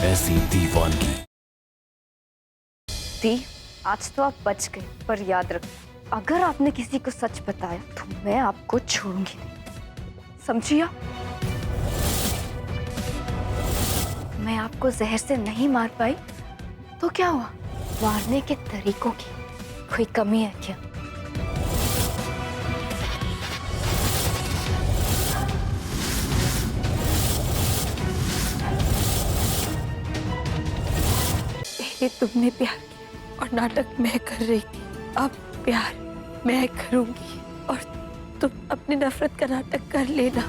ऐसी दीवानगी। दी, आज तो आप बच गए, पर याद रखना, अगर आपने किसी को सच बताया तो मैं आपको छोड़ूंगी नहीं, समझी आप? मैं आपको जहर से नहीं मार पाई तो क्या हुआ? मारने के तरीकों की कोई कमी है क्या? पहले तुमने प्यार किया और नाटक मैं कर रही थी, अब प्यार मैं करूंगी और तुम अपनी नफरत का नाटक कर लेना।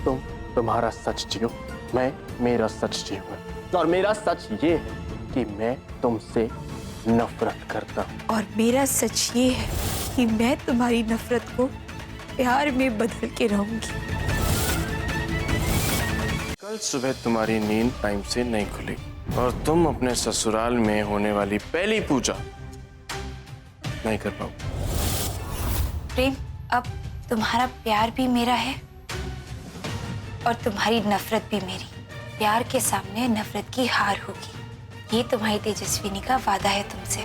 तुम तुम्हारा सच जियो, मैं मेरा सच जीऊंगा। और मेरा सच ये है कि मैं तुमसे नफरत करता हूँ। और मेरा सच ये है कि मैं तुम्हारी नफरत को प्यार में बदल के रहूंगी। कल सुबह तुम्हारी नींद टाइम से नहीं खुलेगी और तुम अपने ससुराल में होने वाली पहली पूजा नहीं कर पाओ। प्रेम, अब तुम्हारा प्यार भी मेरा है और तुम्हारी नफरत भी मेरी। प्यार के सामने नफरत की हार होगी, ये तुम्हारी तेजस्विनी का वादा है तुमसे।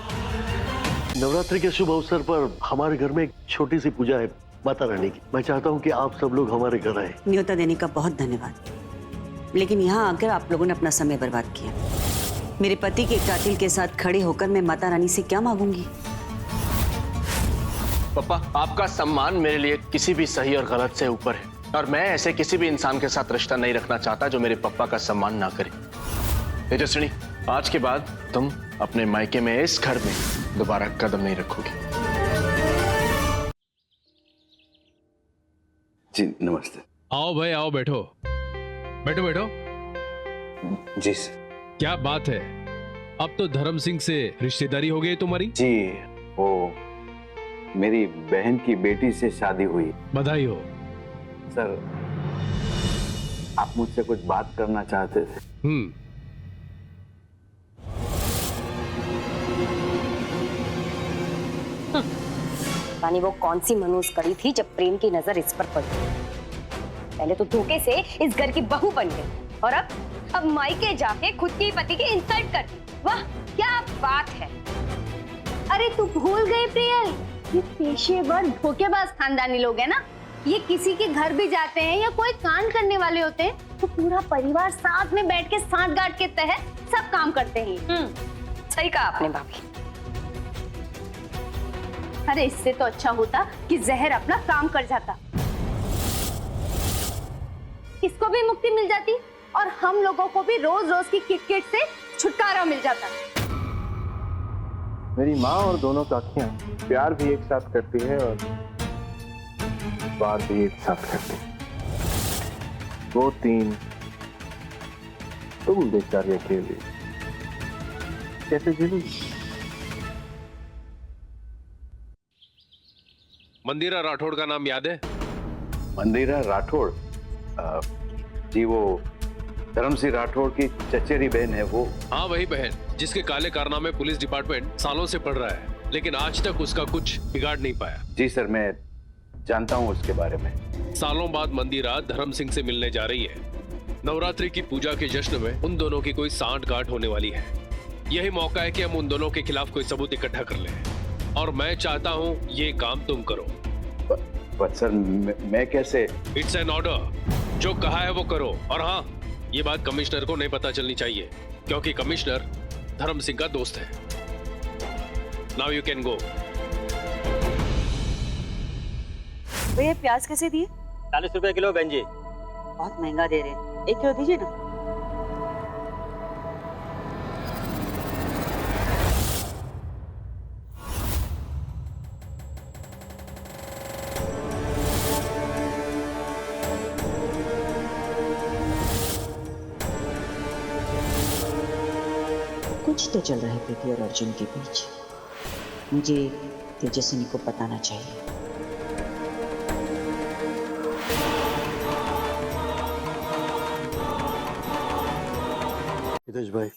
नवरात्रि के शुभ अवसर पर हमारे घर में एक छोटी सी पूजा है माता रानी की। मैं चाहता हूँ कि आप सब लोग हमारे घर आए। न्योता देने का बहुत धन्यवाद, लेकिन यहाँ आकर आप लोगों ने अपना समय बर्बाद किया। मेरे पति के कातिल के साथ खड़े होकर मैं माता रानी से क्या मांगूंगी? पापा, आपका सम्मान मेरे लिए किसी भी सही और गलत से ऊपर है और मैं ऐसे किसी भी इंसान के साथ रिश्ता नहीं रखना चाहता जो मेरे पापा का सम्मान ना करे। तेजस्विनी, आज के बाद तुम अपने मायके में इस घर में दोबारा कदम नहीं रखोगी। जी नमस्ते। आओ भाई आओ, बैठो बैठो बैठो। जी सर। क्या बात है, अब तो धर्म सिंह से रिश्तेदारी हो गई तुम्हारी? जी, वो मेरी बहन की बेटी से शादी हुई। बधाई हो। सर, आप मुझसे कुछ बात करना चाहते थे? यानी वो कौन सी मनहूस कड़ी थी जब प्रेम की नजर इस पर पड़ी। पहले तो धोखे से इस घर की बहू बन गई और अब मायके जाके खुद के पति की इंसल्ट कर दी। वाह क्या बात है। अरे तू भूल गई प्रियल, ये पेशेवर धोखेबाज खानदानी लोग हैं ना। ये किसी के घर भी जाते हैं या कोई कांड करने वाले होते हैं तो पूरा परिवार साथ में बैठ के सांठगांठ के तहत सब काम करते हैं। सही कहा आपने भाभी। अरे इससे तो अच्छा होता कि जहर अपना काम कर जाता, इसको भी मुक्ति मिल जाती और हम लोगों को भी रोज रोज की किटकिट से छुटकारा मिल जाता। मेरी माँ और दोनों काकियां प्यार भी एक साथ करती है और बात भी एक साथ करती है। वो तीन, तुम बेचारी अकेली कैसे जीलोगी? मंदिरा राठौड़ का नाम याद है? मंदिरा राठौड़? जी, वो धर्म सिंह राठौड़ की चचेरी बहन है वो। हाँ वही बहन जिसके काले कारनामे पुलिस डिपार्टमेंट सालों से पढ़ रहा है, लेकिन आज तक उसका कुछ बिगाड़ नहीं पाया। जी सर, मैं जानता हूँ उसके बारे में। सालों बाद मंदिरा धर्म सिंह से मिलने जा रही है। नवरात्रि की पूजा के जश्न में उन दोनों की कोई सांठगांठ होने वाली है। यही मौका है कि हम उन दोनों के खिलाफ कोई सबूत इकट्ठा कर लें और मैं चाहता हूँ ये काम तुम करो। पर सर मैं कैसे? इट्स एन ऑर्डर, जो कहा है वो करो। और हाँ, ये बात कमिश्नर को नहीं पता चलनी चाहिए क्योंकि कमिश्नर धर्म सिंह का दोस्त है। Now you can go. भैया प्याज कैसे दिए? 40 रुपए किलो बहन जी। बहुत महंगा दे रहे हैं, 1 किलो दीजिए ना। कुछ तो चल रहा है प्रीति और अर्जुन के बीच, मुझे तेजस्विनी को बताना चाहिए। हितेश भाई,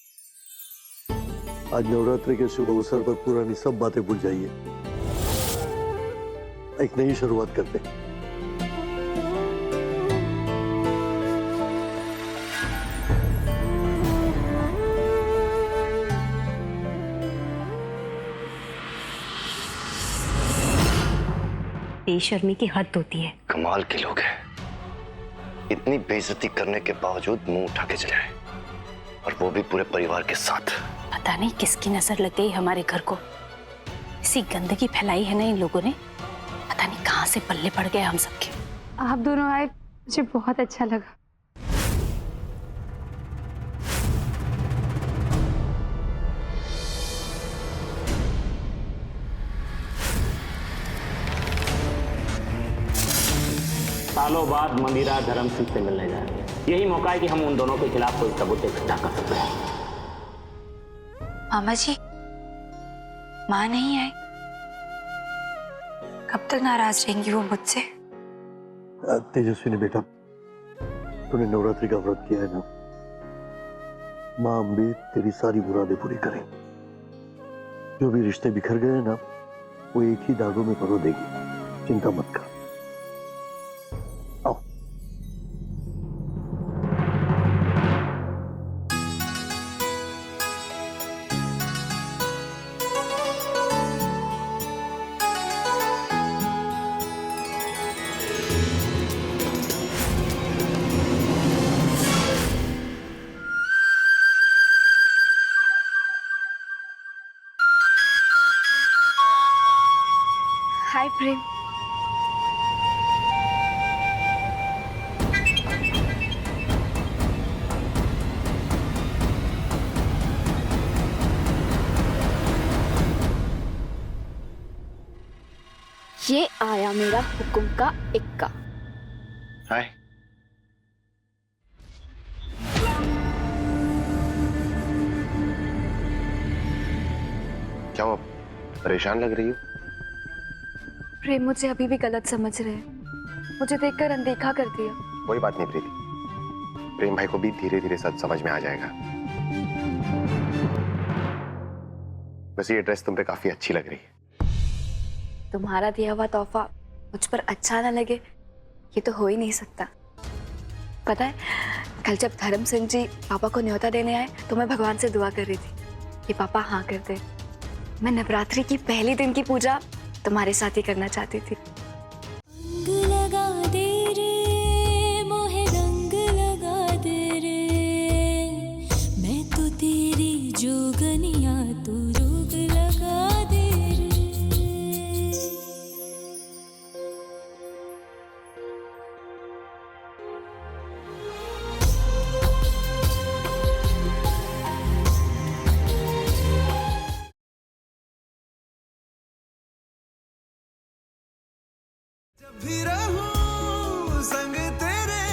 आज नवरात्रि के शुभ अवसर पर पुरानी सब बातें भूल जाइए, एक नई शुरुआत करते हैं। बेशर्मी की हद होती है। कमाल के लोग हैं, इतनी बेइज्जती करने के बावजूद मुंह उठा के चले आए, और वो भी पूरे परिवार के साथ। पता नहीं किसकी नजर लग गई हमारे घर को। इसी गंदगी फैलाई है ना इन लोगों ने, पता नहीं कहां से पल्ले पड़ गए हम सबके। आप दोनों आए, मुझे बहुत अच्छा लगा। सालों बाद मंदिरा धर्म सिंह से मिलने जा रही है। यही मौका है कि हम उन दोनों के खिलाफ कोई सबूत इकट्ठा कर सकते हैं। मामा जी, माँ नहीं आई, कब तक नाराज रहेंगी वो मुझसे? तेजस्विनी बेटा, तूने नवरात्रि का व्रत किया है ना, माँ अम्बे तेरी सारी मुरादें पूरी करें। जो भी रिश्ते बिखर गए हैं ना, वो एक ही धागों में परो देगी, चिंता मत कर। आओ। हाय प्रेम। ये आया मेरा हुक्म का इक्का। हाय। क्या हुआ, परेशान लग रही हो? प्रेम मुझे अभी भी गलत समझ रहे हैं, मुझे देखकर अनदेखा कर दिया। कोई बात नहीं प्रीति, प्रेम भाई को भी धीरे धीरे सब समझ में आ जाएगा। वैसे ये ड्रेस तुम पे काफी अच्छी लग रही है। तुम्हारा दिया हुआ तोहफा मुझ पर अच्छा ना लगे, ये तो हो ही नहीं सकता। पता है, कल जब धर्म सिंह जी पापा को न्योता देने आए तो मैं भगवान से दुआ कर रही थी कि पापा हाँ कर दे। मैं नवरात्रि की पहली दिन की पूजा तुम्हारे साथ ही करना चाहती थी। रंग लगा दे रे मोहे, रंग लगा दे रे, मैं तो तेरी जोगनिया, तू रोग लगा दे रे। भी रहूं संग तेरे,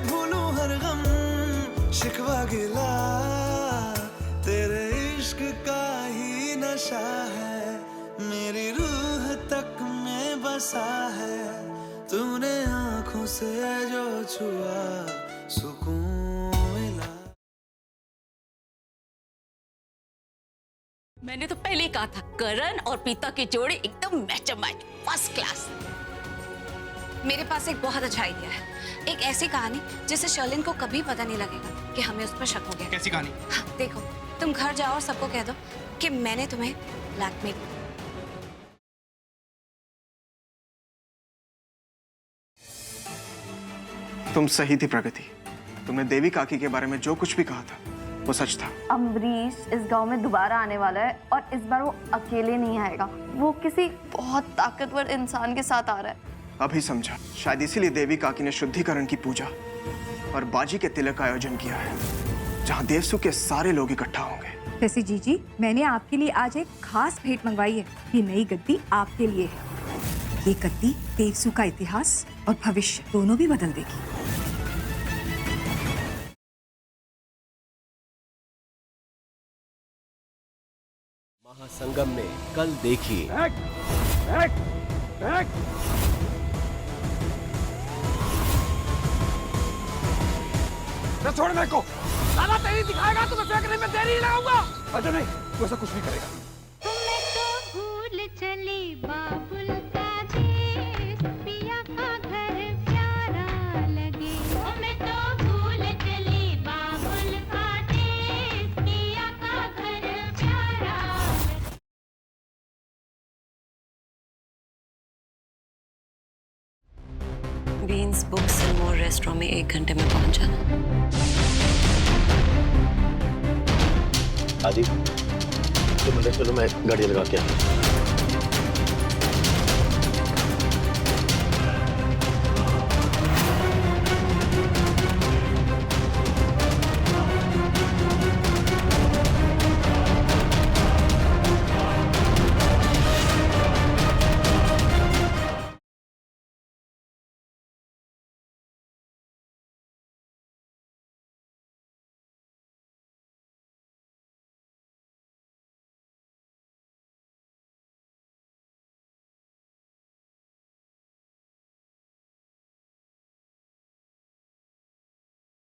भूलूं हर गम शिकवा गिला, तेरे इश्क का ही नशा है, मेरी रूह तक में बसा है, तूने आंखों से जो छुआ सुकून मिला। मैंने तो पहले ही कहा था, करण और पीता की जोड़ी एकदम मैच मैच, फर्स्ट क्लास। मेरे पास एक बहुत अच्छा आइडिया है, एक ऐसी कहानी जिससे शर्लिन को कभी पता नहीं लगेगा कि हमें उस पर शक हो गया। कैसी कहानी? हाँ, देखो, तुम घर जाओ और सबको कह दो कि मैंने तुम्हें ब्लैकमेल। तुम सही थी प्रगति, तुमने देवी काकी के बारे में जो कुछ भी कहा था वो सच था। अम्बरीश इस गांव में दोबारा आने वाला है और इस बार वो अकेले नहीं आएगा, वो किसी बहुत ताकतवर इंसान के साथ आ रहा है। अभी समझा, शायद इसीलिए देवी काकी ने शुद्धिकरण की पूजा और बाजी के तिलक का आयोजन किया है, जहां देवसु के सारे लोग इकट्ठा होंगे। वैसे जीजी, मैंने आपके लिए आज एक खास भेंट मंगवाई है। ये नई गद्दी आपके लिए है। ये गद्दी देवसु का इतिहास और भविष्य दोनों भी बदल देगी। महासंगम में कल देखिए। छोड़ मेरे को, साला तेरी दिखाएगा तो मैं फेंकने में देरी नहीं लगाऊंगा। अच्छा नहीं, तू ऐसा कुछ नहीं करेगा। Beans books and more restaurant में 1 घंटे में पहुंच जाना। आदि, तो चलो मैं गाड़ी लगा के आता हूं।